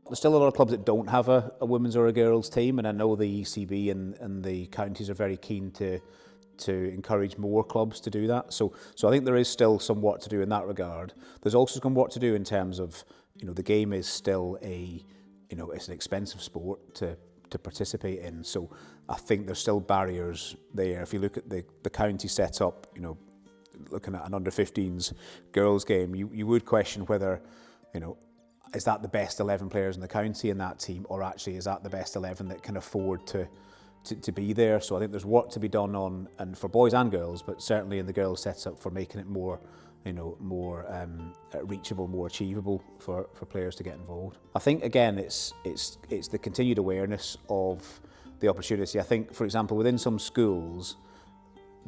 There's still a lot of clubs that don't have a women's or a girls team, and I know the ECB and the counties are very keen to encourage more clubs to do that. So I think there is still some work to do in that regard. There's also some work to do in terms of, the game is still it's an expensive sport to participate in. So I think there's still barriers there. If you look at the county setup, looking at an under-15s girls game, you would question whether, is that the best 11 players in the county in that team, or actually is that the best 11 that can afford to be there? So I think there's work to be done on, and for boys and girls, but certainly in the girls setup, for making it more, more reachable, more achievable for players to get involved. I think again, it's the continued awareness of the opportunity. I think, for example, within some schools,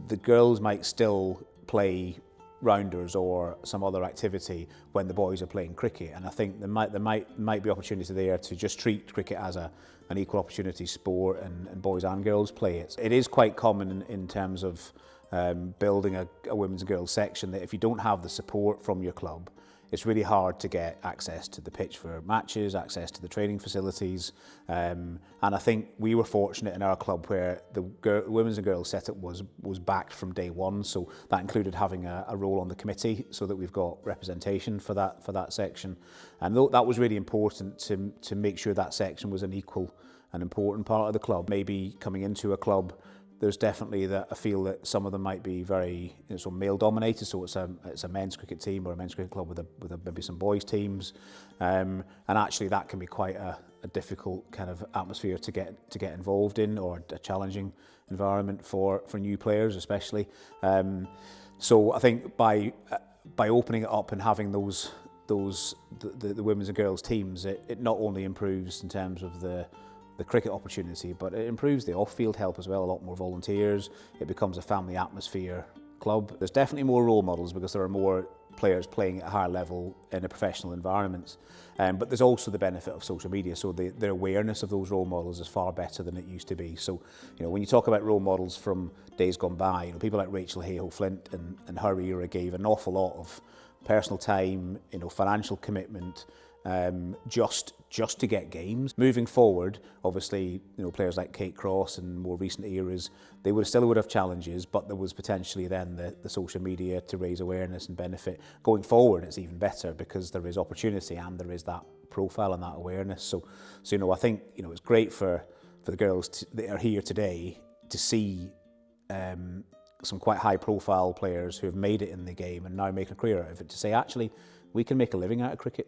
the girls might still play rounders or some other activity when the boys are playing cricket, and I think there might be opportunity there to just treat cricket as an equal opportunity sport, and boys and girls play it. It is quite common in terms of building a women's and girls section, that if you don't have the support from your club, it's really hard to get access to the pitch for matches, access to the training facilities, and I think we were fortunate in our club where the women's and girls setup was backed from day one. So that included having a role on the committee, so that we've got representation for that section, and that was really important to make sure that section was an equal and important part of the club. Maybe coming into a club, there's definitely that I feel that some of them might be very sort of male dominated, so it's a men's cricket team or a men's cricket club with maybe some boys teams, and actually that can be quite a difficult kind of atmosphere to get involved in, or a challenging environment for new players especially. So I think by opening it up and having the women's and girls teams, it not only improves in terms of the cricket opportunity, but it improves the off-field help as well. A lot more volunteers. It becomes a family atmosphere club. There's definitely more role models because there are more players playing at a higher level in a professional environment. But there's also the benefit of social media, so the awareness of those role models is far better than it used to be. So, when you talk about role models from days gone by, people like Rachel Hayhoe-Flint and her era gave an awful lot of personal time, financial commitment, just to get games. Moving forward, obviously, players like Kate Cross and more recent eras, they still would have challenges, but there was potentially then the social media to raise awareness and benefit. Going forward, it's even better because there is opportunity and there is that profile and that awareness. So I think it's great for the girls that are here today to see some quite high-profile players who have made it in the game and now make a career out of it, to say actually we can make a living out of cricket.